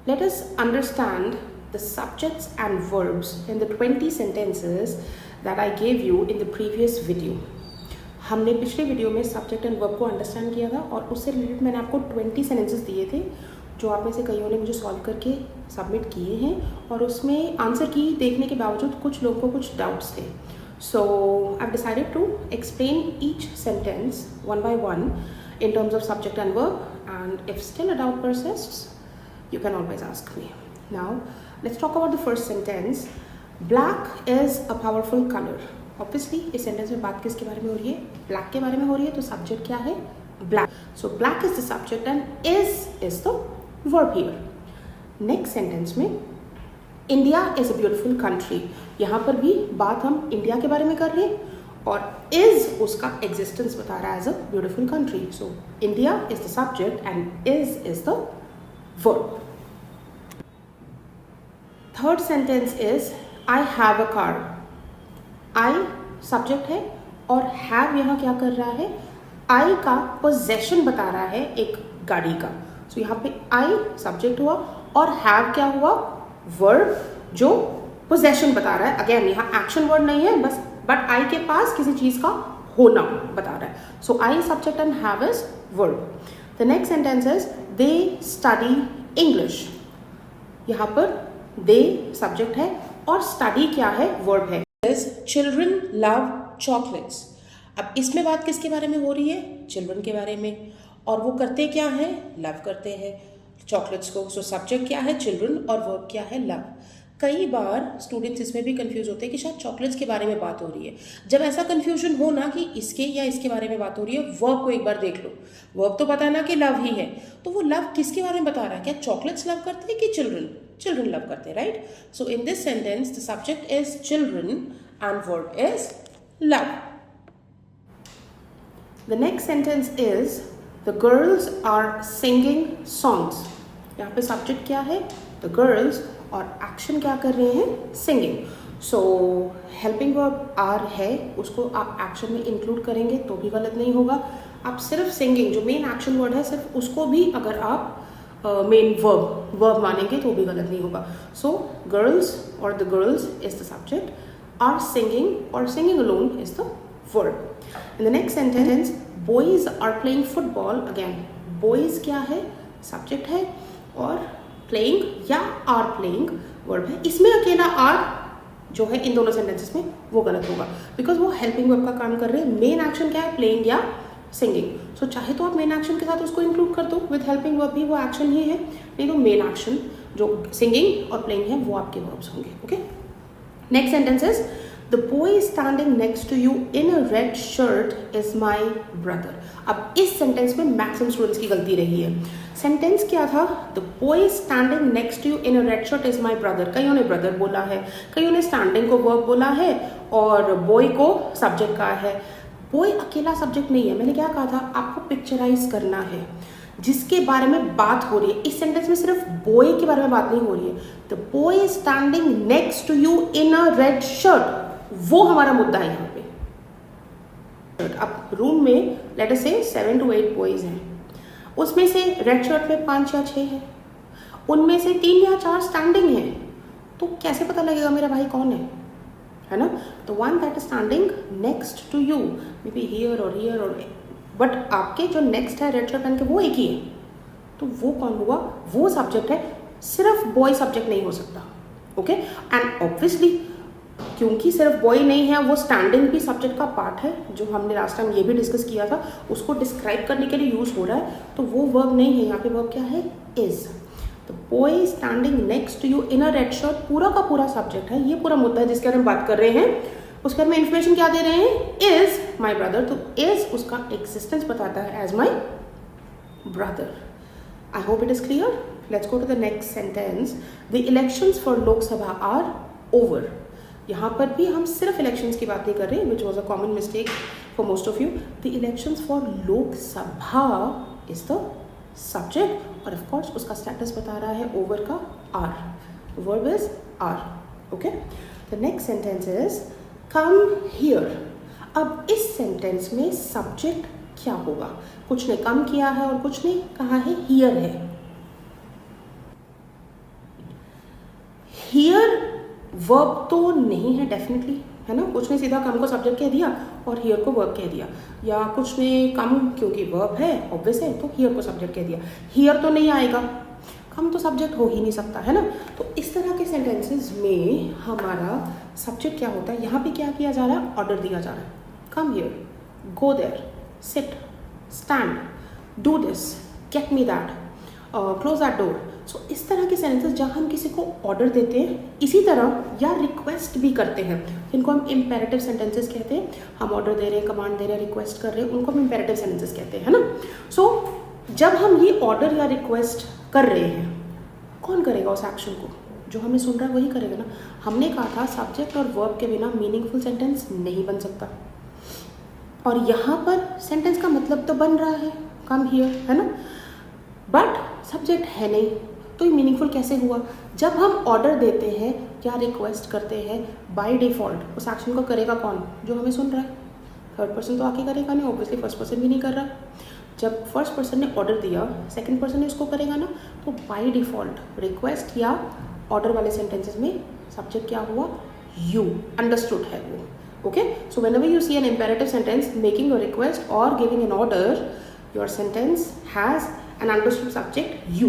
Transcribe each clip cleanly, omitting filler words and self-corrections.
Let us understand the subjects and verbs in the 20 sentences that I gave you in the previous video. हमने पिछले video में subject and verb को understand किया था और उससे रिलेटेड मैंने आपको 20 सेंटेंसेस दिए थे जो आप में से कईयों ने मुझे सॉल्व करके सबमिट किए हैं और उसमें आंसर की देखने के बावजूद कुछ लोगों को कुछ डाउट्स थे. So I've decided to explain each sentence one by one in terms of subject and verb, and if still a doubt persists, you can always ask me. Now let's talk about the first sentence. Black is a powerful color. Obviously इस sentence में बात किसके बारे में हो रही है? Black के बारे में हो रही है. तो सब्जेक्ट क्या है? Black. So black is the subject and is the verb here. Next sentence में India is a beautiful country. यहाँ पर भी बात हम इंडिया के बारे में कर रहे हैं और इज उसका एग्जिस्टेंस बता रहा है as a beautiful country. So India is the subject and is the verb. Third sentence is I have a car. I subject है और हैव यहाँ क्या कर रहा है? आई का पोजेशन बता रहा है एक गाड़ी का. सो यहाँ पे आई सब्जेक्ट हुआ और हैव क्या हुआ? वर्ब जो पोजेशन बता रहा है. अगेन यहाँ एक्शन वर्ड नहीं है बस, बट आई के पास किसी चीज का होना बता रहा है. So I subject and have is verb. The next sentence is they study English. यहाँ पर दे सब्जेक्ट है और स्टडी क्या है? वर्ब है. Children love chocolates. अब इसमें बात किसके बारे में हो रही है? चिल्ड्रन के बारे में. और वो करते क्या है? लव करते हैं चॉकलेट्स को. सो सब्जेक्ट क्या है? चिल्ड्रन और वर्ब क्या है? लव. कई बार स्टूडेंट्स इसमें भी कंफ्यूज होते हैं कि शायद चॉकलेट्स के बारे में बात हो रही है. जब ऐसा कंफ्यूजन हो ना कि इसके या इसके बारे में बात हो रही है, वर्ब को एक बार देख लो. वर्ब तो पता है ना कि लव ही है, तो वो लव किसके बारे में बता रहा है? क्या चॉकलेट्स लव करते हैं कि चिल्ड्रन? चिल्ड्रन लव करते हैं, right? So in this sentence the subject is children and verb is love. The next sentence is the girls are singing songs. यहाँ पे subject क्या है? The girls. और action क्या कर रहे हैं? Singing. So helping verb are है, उसको आप action में include करेंगे तो भी गलत नहीं होगा. आप सिर्फ singing जो main action word है सिर्फ उसको भी अगर आप main verb मानेंगे तो भी गलत नहीं होगा. So girls or the girls is the subject. Are singing or singing alone is the verb. In the next sentence, boys are playing football. Again, boys क्या है? Subject है और playing या are playing verb है. इसमें अकेला are जो है इन दोनों sentences में वो गलत होगा because वो helping verb का काम कर रहे हैं. Main action क्या है? Playing या singing. So चाहे तो आप main action के साथ उसको include कर दो. With helping verb भी वो action ही है, नहीं तो main action जो singing और playing है वो आपके verbs होंगे. Okay? Next sentence is the boy standing next to you in a red shirt is my brother. अब इस सेंटेंस में मैक्सिमम स्टूडेंट्स की गलती रही है. सेंटेंस क्या था? The boy standing next to you in a red shirt is my brother. कईयों ने ब्रदर बोला है, कईयों ने स्टैंडिंग को वर्ब बोला है और बॉय को सब्जेक्ट कहा है. बॉय अकेला सब्जेक्ट नहीं है. मैंने क्या कहा था? आपको पिक्चराइज करना है जिसके बारे में बात हो रही है. इस सेंटेंस में सिर्फ बॉय के बारे में बात नहीं हो रही है. The boy standing next to you in a red shirt, वो हमारा मुद्दा है यहाँ पे. अब रूम में लेट अस से 7 to 8 बॉयज हैं. उसमें से रेड शर्ट में 5 या 6 हैं, उनमें से 3 या 4 स्टैंडिंग हैं. तो कैसे पता लगेगा मेरा भाई कौन है ना? तो one that is standing next to you may be here और हियर और, बट आपके जो नेक्स्ट है रेड शर्ट पहन के वो एक ही है. तो वो कौन हुआ? वो सब्जेक्ट है. सिर्फ बॉय सब्जेक्ट नहीं हो सकता. ओके? एंड ऑब्वियसली क्योंकि सिर्फ बॉय नहीं है, वो स्टैंडिंग भी सब्जेक्ट का पार्ट है जो हमने लास्ट टाइम ये भी डिस्कस किया था. उसको डिस्क्राइब करने के लिए यूज हो रहा है, तो वो वर्ब नहीं है. यहाँ पे वर्ब क्या है? Is. The boy standing next to you in a red shirt पूरा का पूरा सब्जेक्ट है. ये पूरा मुद्दा है जिसके बारे में बात कर रहे हैं. उसके बारे में इन्फॉर्मेशन क्या दे रहे हैं? Is my brother. तो इज उसका एग्जिस्टेंस बताता है as my brother. I hope it is clear. Let's go to the next sentence. The elections for Lok Sabha are over. यहाँ पर भी हम सिर्फ इलेक्शंस की बात नहीं कर रहे, which was a common mistake for most of you. The elections for Lok Sabha is the subject और ऑफकोर्स उसका स्टेटस बता रहा है ओवर का are. Verb is are. Okay? The next sentence is come here. अब इस सेंटेंस में सब्जेक्ट क्या होगा? कुछ ने कम किया है और कुछ ने कहा है हियर है. हियर वर्ब तो नहीं है डेफिनेटली, है ना, कुछ ने सीधा कम को सब्जेक्ट कह दिया और हियर को वर्ब कह दिया, या कुछ ने कम क्योंकि वर्ब है ऑब्वियस है तो हियर को सब्जेक्ट कह दिया, हियर तो नहीं आएगा, कम तो सब्जेक्ट हो ही नहीं सकता, है ना। तो इस तरह के सेंटेंसेस में हमारा सब्जेक्ट क्या होता है, यहाँ पे क्या किया जा रहा है, ऑर्डर दिया जा रहा है, come here, go there, sit, stand, do this, get me that, close that door. So इस तरह के सेंटेंसेस जहाँ हम किसी को ऑर्डर देते हैं, इसी तरह या रिक्वेस्ट भी करते हैं, जिनको हम इम्पेरेटिव सेंटेंसेस कहते हैं, हम ऑर्डर दे रहे हैं, कमांड दे रहे हैं, रिक्वेस्ट कर रहे हैं, उनको हम इम्पेरेटिव सेंटेंसेस कहते हैं, है ना। सो जब हम ये ऑर्डर या रिक्वेस्ट कर रहे हैं, कौन करेगा उस एक्शन को, जो हमें सुन रहा है वही करेगा ना। हमने कहा था सब्जेक्ट और वर्ब के बिना मीनिंगफुल सेंटेंस नहीं बन सकता, और यहाँ पर सेंटेंस का मतलब तो बन रहा है कम हियर, है ना, बट सब्जेक्ट है नहीं, तो ये मीनिंगफुल कैसे हुआ। जब हम ऑर्डर देते हैं या रिक्वेस्ट करते हैं, बाय डिफॉल्ट उस एक्शन को करेगा कौन, जो हमें सुन रहा है। थर्ड पर्सन तो आके करेगा नहीं, ऑब्वियसली फर्स्ट पर्सन भी नहीं कर रहा। जब फर्स्ट पर्सन ने ऑर्डर दिया, सेकंड पर्सन ने उसको करेगा ना, तो बाय डिफॉल्ट रिक्वेस्ट या ऑर्डर वाले सेंटेंसेस में सब्जेक्ट क्या हुआ, यू, अंडरस्टूड है वो। Okay, so whenever you see an imperative sentence making a request और giving an order, your sentence has an understood subject, you.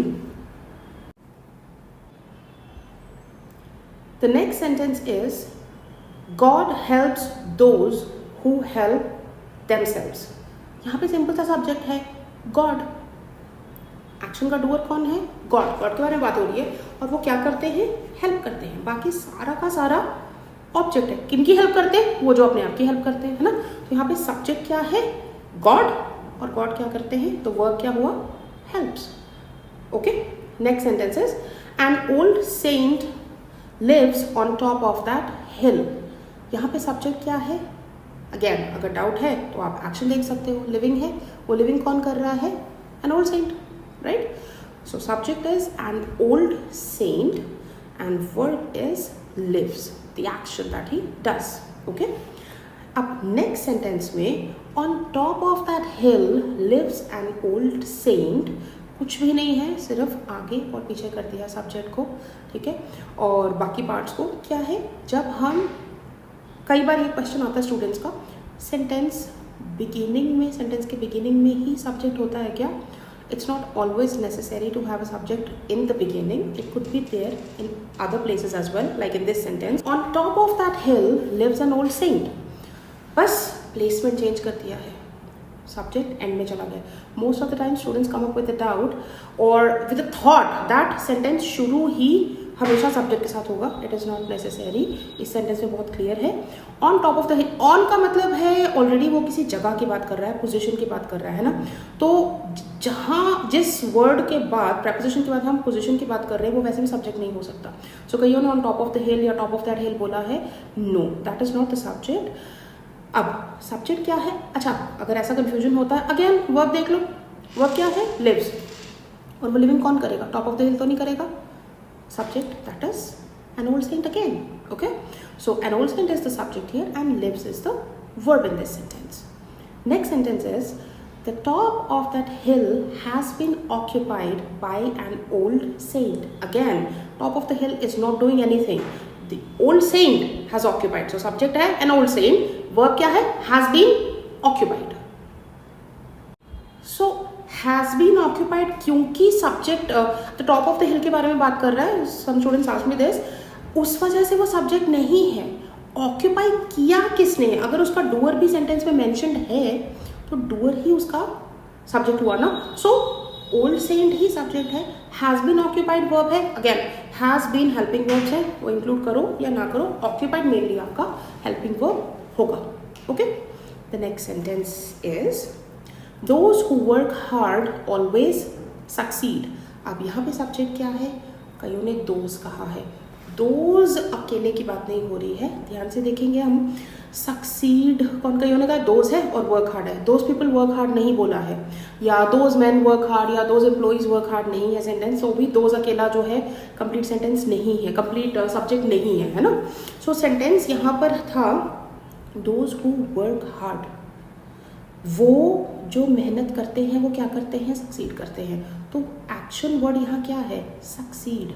The next sentence is God helps those who help themselves. यहाँ पे simple सा subject है God, action का doer कौन है, God, God के बारे में बात हो रही है, और वो क्या करते हैं, हेल्प करते हैं। बाकी सारा का सारा ऑब्जेक्ट है, किनकी हेल्प करते हैं, वो जो अपने आप की हेल्प करते हैं, है ना। तो यहाँ पे सब्जेक्ट क्या है, गॉड, और गॉड क्या करते हैं, तो वर्ब क्या हुआ, helps. Okay, next sentence is an old saint lives on top of that hill. यहाँ पे सब्जेक्ट क्या है, अगेन अगर डाउट है तो आप एक्शन देख सकते हो, लिविंग है, वो लिविंग कौन कर रहा है, an old saint, right? So subject is an old saint and verb is lives, the action that he does. Okay, अब नेक्स्ट सेंटेंस में on top of that hill lives an old saint, कुछ भी नहीं है, सिर्फ आगे और पीछे कर दिया सब्जेक्ट को, ठीक है, और बाकी पार्ट्स को क्या है। जब हम, कई बार ये क्वेश्चन आता है स्टूडेंट्स का, सेंटेंस बिगिनिंग में, सेंटेंस के बिगिनिंग में ही सब्जेक्ट होता है क्या। It's not always necessary to have a subject in the beginning. It could be there in other places as well, like in this sentence. On top of that hill lives an old saint. बस placement change कर दिया है, subject end में चला गया। Most of the time students come up with a doubt और with a thought that sentence शुरू ही हमेशा सब्जेक्ट के साथ होगा। इट इज़ नॉट नेसेसरी, इस सेंटेंस में बहुत क्लियर है। On top of the hill, on का मतलब है ऑलरेडी वो किसी जगह की बात कर रहा है, पोजीशन की बात कर रहा है ना। तो जहाँ जिस वर्ड के बाद, प्रेपोजिशन के बाद हम पोजीशन की बात कर रहे हैं, वो वैसे भी सब्जेक्ट नहीं हो सकता। सो कईयों ने on top of the hill या टॉप ऑफ दैट हिल बोला है, no, that is not the subject. अब सब्जेक्ट क्या है, अच्छा अगर ऐसा कंफ्यूजन होता है, अगेन वर्ब देख लो, वर्ब क्या है, लिव्स, और वो लिविंग कौन करेगा, टॉप ऑफ द हिल तो नहीं करेगा, subject, that is an old saint again. Okay, so an old saint is the subject here and lives is the verb in this sentence. Next sentence is the top of that hill has been occupied by an old saint. Again, top of the hill is not doing anything, the old saint has occupied, so subject है an old saint, verb क्या है, has been occupied. So has been occupied, क्योंकि subject the top of the hill के बारे में बात कर रहा है, some students ask me this, उस वजह से वो सब्जेक्ट नहीं है। ऑक्यूपाई किया किसने, अगर उसका डूअर भी सेंटेंस में मेंशन्ड है तो डूअर ही उसका सब्जेक्ट हुआ ना। सो ओल्ड सेंट ही सब्जेक्ट है, हैज़ बीन ऑक्यूपाइड वर्ब है, again has been helping verb है, वो इंक्लूड करो या ना करो, ऑक्यूपाइड मेनली आपका हेल्पिंग वर्ब होगा। Okay, the next sentence is Those who work hard always succeed. अब यहाँ पे सब्जेक्ट क्या है, कईयों ने दोज कहा है, दोज अकेले की बात नहीं हो रही है, ध्यान से देखेंगे हम। सक्सीड कौन, कईयों ने कहा दोज है और वर्क हार्ड है, दोज पीपल वर्क हार्ड नहीं बोला है, या दोज मैन वर्क हार्ड या दोज एम्प्लॉइज वर्क हार्ड नहीं है सेंटेंस, तो भी दोज अकेला जो है कंप्लीट सेंटेंस नहीं है, कंप्लीट सब्जेक्ट नहीं है, है ना। सो सेंटेंस यहाँ पर था दोज हु वर्क हार्ड, वो जो मेहनत करते हैं वो क्या करते हैं, सक्सीड करते हैं। तो एक्शन वर्ड यहाँ क्या है, सक्सीड,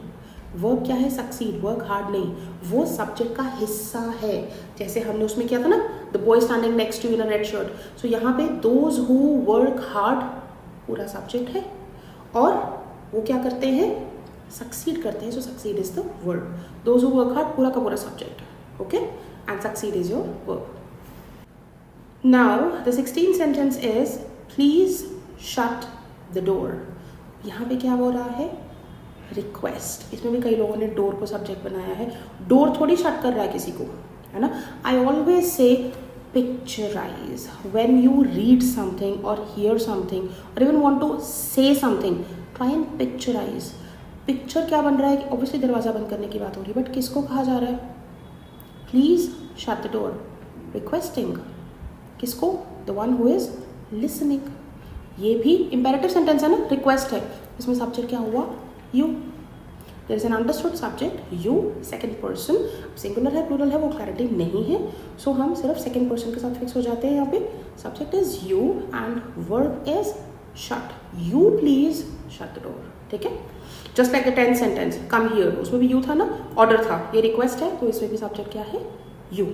वर्ब क्या है? सक्सीड, वर्क हार्ड नहीं, वो सब्जेक्ट का हिस्सा है। जैसे हमने उसमें किया था ना, the boy standing next to in a red shirt. So यहाँ पे दोज हु वर्क हार्ड पूरा सब्जेक्ट है, और वो क्या करते हैं? सक्सीड करते हैं। So succeed is the verb, those who work hard पूरा का पूरा subject, okay, and succeed is your verb. Now the 16th sentence is please shut the door. यहाँ पे क्या हो रहा है? रिक्वेस्ट। इसमें भी कई लोगों ने डोर को सब्जेक्ट बनाया है, डोर थोड़ी शट कर रहा है किसी को, है ना। I always say picturise when you read something और हियर समथिंग और even want to say something, try and picturise. Picture क्या बन रहा है? ऑब्वियसली दरवाजा बंद करने की बात हो रही है, बट किसको कहा जा रहा है? Please shut the door, requesting किसको? The one who is listening. ये भी इंपेरेटिव सेंटेंस है ना, रिक्वेस्ट है, इसमें सब्जेक्ट क्या हुआ? You. There is an understood subject you, second person, singular है प्लूरल है वो क्लैरिटी नहीं है, सो हम सिर्फ सेकंड पर्सन के साथ फिक्स हो जाते हैं। यहाँ पे subject is you and verb is shut. You please shut the door, ठीक है। Just like the 10th sentence, come here, उसमें भी यू था ना, ऑर्डर था, ये रिक्वेस्ट है, तो इसमें भी सब्जेक्ट क्या है? You.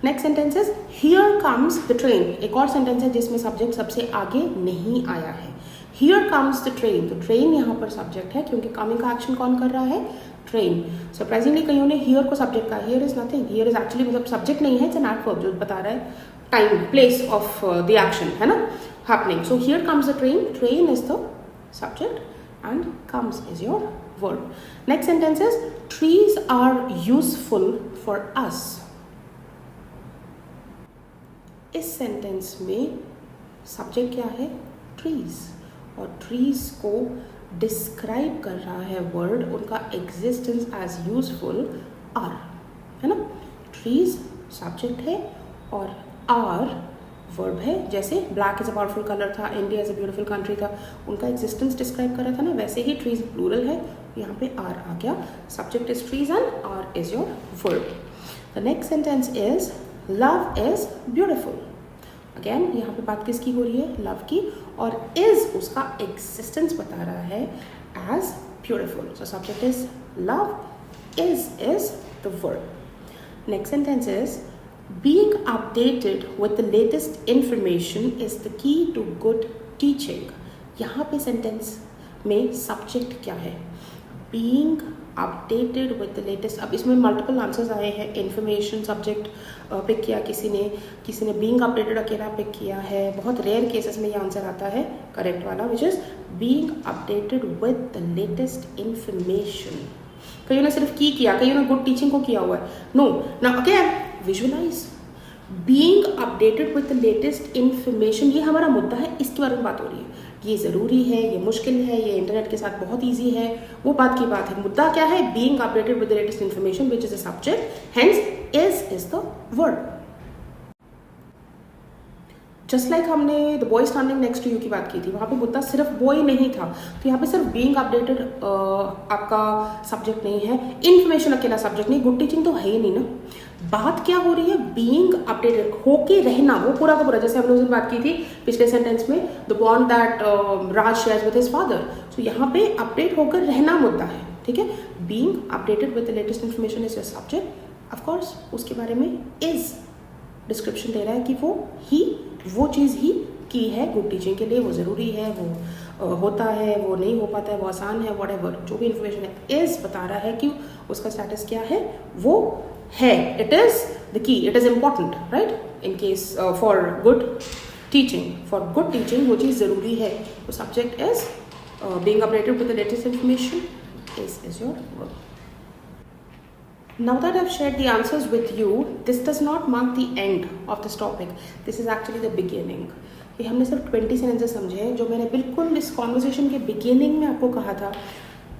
Next sentence is here comes the train. एक और सेंटेंस है जिसमें सब्जेक्ट सबसे आगे नहीं आया है। हियर कम्स द ट्रेन, तो ट्रेन यहाँ पर सब्जेक्ट है, क्योंकि कमिंग का एक्शन कौन कर रहा है? ट्रेन। सरप्राइजिंगली कईयों ने हियर को सब्जेक्ट कहा, here is nothing, here is actually मतलब सब्जेक्ट नहीं है, इट्स एन एडवर्ब जो बता रहा है time, place of the action, है ना, happening. So here comes the train, train is the subject and comes is your verb. Next sentence is trees are useful for us. इस sentence में subject क्या है? ट्रीज, और trees को describe कर रहा है वर्ड, उनका एग्जिस्टेंस एज यूजफुल आर, है ना। ट्रीज सब्जेक्ट है और आर वर्ब है। जैसे black is a powerful colour था, India is a beautiful country था, उनका एग्जिस्टेंस डिस्क्राइब कर रहा था ना, वैसे ही ट्रीज प्लूरल है, यहाँ पे आर आ गया, subject is trees and are is your verb. The next sentence is love is beautiful. Again यहाँ पे बात किसकी हो रही है? लव की, और इज उसका एग्जिस्टेंस बता रहा है as beautiful. So subject is love, is the verb. Next sentence is being updated with the latest information is the key to good teaching। यहाँ पे सेंटेंस में सब्जेक्ट क्या है? being updated with the latest। अब इसमें multiple answers आए हैं, information subject pick किया किसी ने being updated अकेला पिक किया है। बहुत रेयर केसेस में ये आंसर आता है करेक्ट वाला, which is being updated with the latest information। कईयों ने सिर्फ की किया, कईयों ने गुड टीचिंग को किया हुआ है। नो ना, again visualize being updated with the latest information, ये हमारा मुद्दा है, इसके बारे में बात हो रही है। ये ज़रूरी है, ये मुश्किल है, ये इंटरनेट के साथ बहुत ईजी है, वो बात की बात है। मुद्दा क्या है? Being updated with the latest information which is a subject, hence is the verb. Just like हमने the boy standing next to you की बात की थी, वहाँ पे मुद्दा सिर्फ बॉय नहीं था, तो यहाँ पे सिर्फ बीइंग अपडेटेड आपका सब्जेक्ट नहीं है, इन्फॉर्मेशन अकेला सब्जेक्ट नहीं, गुड टीचिंग तो है ही नहीं ना। बात क्या हो रही है? बीइंग अपडेटेड, होके रहना, वो पूरा का पूरा, जैसे हमने उस दिन बात की थी पिछले सेंटेंस में, the bond that Raj shares with his father. So यहाँ पे अपडेट होकर रहना मुद्दा है, ठीक है। Being updated with the latest information is your subject. Of course उसके बारे में इज डिस्क्रिप्शन दे रहा है कि वो चीज़ ही की है गुड टीचिंग के लिए, वो ज़रूरी है, वो होता है, वो नहीं हो पाता है, वो आसान है, व्हाटएवर जो भी इन्फॉर्मेशन है, इज बता रहा है कि उसका स्टेटस क्या है, वो है, it is the key, it is important, right, in case for good teaching वो चीज़ ज़रूरी है। तो subject is being updated with the latest information is your work. Now that I've shared the answers with you, this does not mark the end of this topic. This is actually the beginning. ये हमने सिर्फ 20 sentences समझे हैं, जो मैंने बिल्कुल इस conversation के बिगिनिंग में आपको कहा था।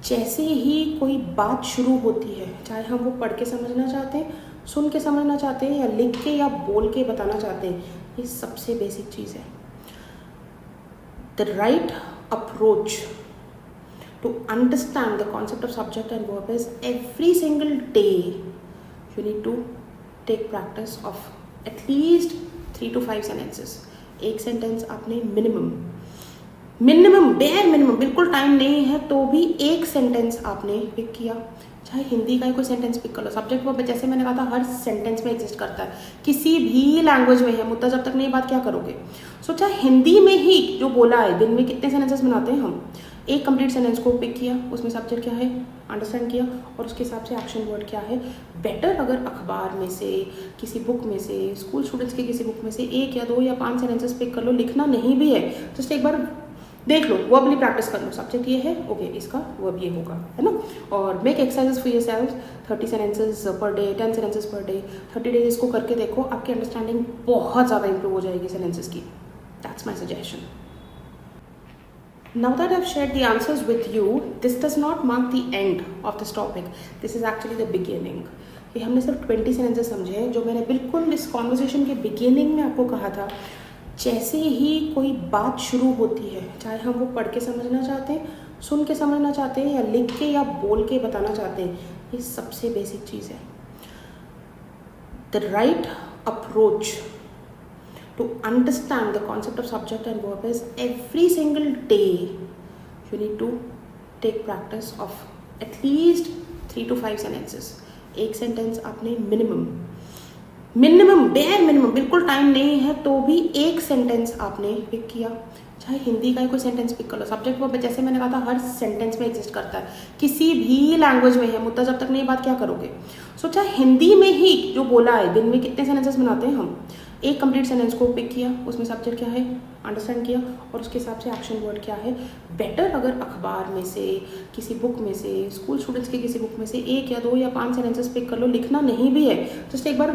जैसे ही कोई बात शुरू होती है, चाहे हम वो पढ़ के समझना चाहते हैं, सुन के समझना चाहते हैं, या लिख के या बोल के बताना चाहते हैं, ये सबसे बेसिक चीज़ है। The right approach to understand the concept of subject and verb is every single day you need to take practice of at least 3 to 5 sentences। एक सेंटेंस आपने मिनिमम मिनिमम, बेयर मिनिमम, बिल्कुल time नहीं है तो भी एक sentence आपने pick किया, चाहे हिंदी का ही कोई सेंटेंस पिक कर लो। सब्जेक्ट वर्ब जैसे मैंने कहा था हर सेंटेंस में एग्जिस्ट करता है, किसी भी लैंग्वेज में है, मुद्दा जब तक नहीं बात क्या करोगे। सो चाहे हिंदी में ही जो बोला है, दिन में कितने सेंटेंसेस बनाते हैं हम, एक कंप्लीट सेंटेंस को पिक किया, उसमें सब्जेक्ट क्या है अंडरस्टैंड किया और उसके हिसाब से एक्शन वर्ड क्या है। बेटर अगर अखबार में से, किसी बुक में से, स्कूल स्टूडेंट्स के किसी बुक में से 1 या 2 या 5 सेंटेंसेस पिक कर लो, लिखना नहीं भी है जस्ट एक बार देख लो, वर्बली प्रैक्टिस कर लो। सब्जेक्ट ये है, ओके, इसका वर्ब ये होगा, है ना। और make exercises for yourself, 30 sentences per day, 10 sentences per day, 30 days इसको करके देखो, आपकी अंडरस्टैंडिंग बहुत ज़्यादा इंप्रूव हो जाएगी सेंटेंसेस की। That's my suggestion. Now that I've shared the answers with you, this does not mark the end of this topic. This is actually the beginning. ये हमने सिर्फ 20 सेंटेंसेस समझे, जो मैंने बिल्कुल इस कॉन्वर्सेशन के बिगिनिंग में आपको कहा था। जैसे ही कोई बात शुरू होती है, चाहे हम वो पढ़ के समझना चाहते हैं, सुन के समझना चाहते हैं, या लिख के या बोल के बताना चाहते हैं, ये सबसे बेसिक चीज़ है। The right approach to understand the concept of subject and verb is every single day you need to take practice of at least 3 to 5 sentences. एक सेंटेंस आपने मिनिमम बेयर मिनिमम, बिल्कुल टाइम नहीं है तो भी एक sentence आपने pick किया, चाहे हिंदी का ही कोई सेंटेंस पिक कर लो। सब्जेक्ट वर्ब जैसे मैंने कहा था हर सेंटेंस में एग्जिस्ट करता है, किसी भी लैंग्वेज में है, मुद्दा जब तक नहीं बात क्या करोगे। सो चाहे हिंदी में ही जो बोला है, दिन में कितने सेंटेंसेस बनाते हैं हम, एक कंप्लीट सेंटेंस को पिक किया, उसमें सब्जेक्ट क्या है अंडरस्टैंड किया और उसके हिसाब से एक्शन वर्ड क्या है। बेटर अगर अखबार में से, किसी बुक में से, स्कूल स्टूडेंट्स के किसी बुक में से 1 या 2 या 5 सेंटेंसेस पिक कर लो, लिखना नहीं भी है जस्ट एक बार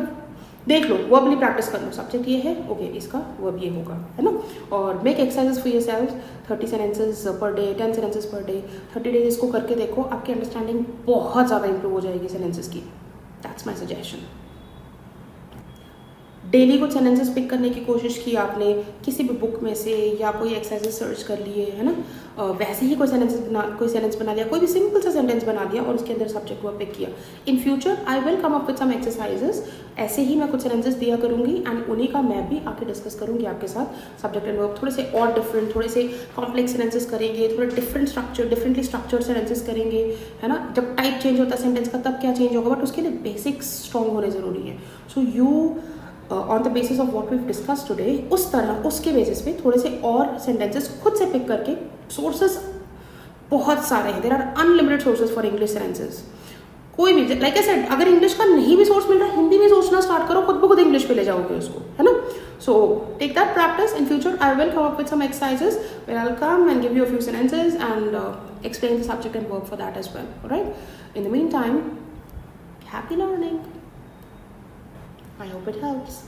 देख लो, वर्बली प्रैक्टिस कर लो। सब्जेक्ट ये है, ओके, इसका वर्ब ये होगा, है ना। और make exercises for yourself, 30 sentences per day, 10 sentences per day, 30 days इसको करके देखो, आपकी अंडरस्टैंडिंग बहुत ज़्यादा इंप्रूव हो जाएगी सेंटेंसेस की। That's my suggestion. डेली कुछ सेंटेंसेस पिक करने की कोशिश की आपने, किसी भी बुक में से या कोई एक्सरसाइजेस सर्च कर लिए, है ना। वैसे ही कोई सेंटेंस बना दिया, कोई भी सिंपल सा सेंटेंस बना दिया और उसके अंदर सब्जेक्ट वर्ब पिक किया। In future I will come up with some exercises, ऐसे ही मैं कुछ सेंटेंसेस दिया करूंगी एंड उन्हीं का मैं भी आके डिस्कस करूंगी आपके साथ। सब्जेक्ट एंड वर्ब थोड़े से और डिफरेंट, थोड़े से कॉम्प्लेक्स सेंटेंसेस करेंगे, थोड़े डिफरेंटली स्ट्रक्चर्ड सेंटेंसेस करेंगे, है ना। जब टाइप चेंज होता है सेंटेंस का तब क्या चेंज होगा, बट उसके लिए बेसिक्स स्ट्रॉन्ग होने ज़रूरी है। So you on the basis of what we discuss today, उस तरह उसके बेसिस पे थोड़े से और सेंटेंसेस खुद से पिक करके, सोर्सेस बहुत सारे हैं, there are unlimited sources for English sentences. कोई भी, लाइक आई सेड, अगर इंग्लिश का नहीं भी सोर्स मिल रहा है, हिंदी में सोचना स्टार्ट करो, खुद ब खुद इंग्लिश पे ले जाओगे उसको, है ना। So take that practice. In future I will come up with some exercises where I will come and give you a few sentences and explain the subject and verb for that as well. All right. In the meantime, happy learning. I hope it helps.